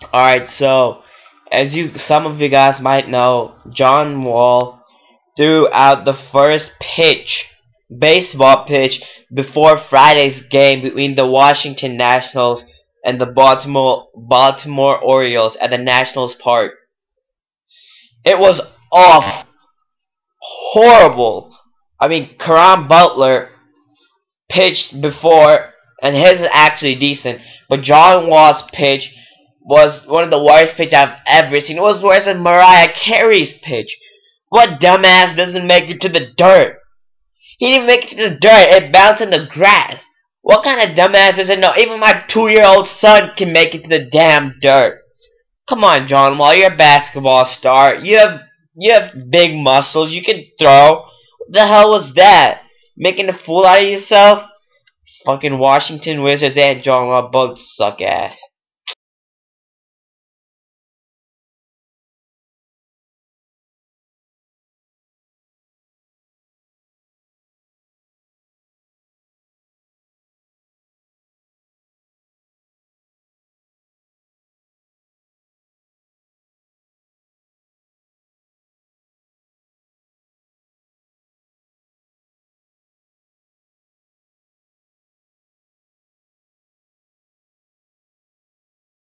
Alright, so as some of you guys might know, John Wall threw out the first baseball pitch before Friday's game between the Washington Nationals and the Baltimore Orioles at the Nationals Park. It was off, horrible. I mean, Karan Butler pitched before, and his is actually decent, but John Wall's pitch was one of the worst pitch I've ever seen. It was worse than Mariah Carey's pitch. What dumbass doesn't make it to the dirt? He didn't make it to the dirt. It bounced in the grass. What kind of dumbass doesn't know? Even my 2-year-old son can make it to the damn dirt. Come on, John Wall. You're a basketball star. You have big muscles. You can throw. What the hell was that? Making a fool out of yourself? Fucking Washington Wizards and John Wall both suck ass.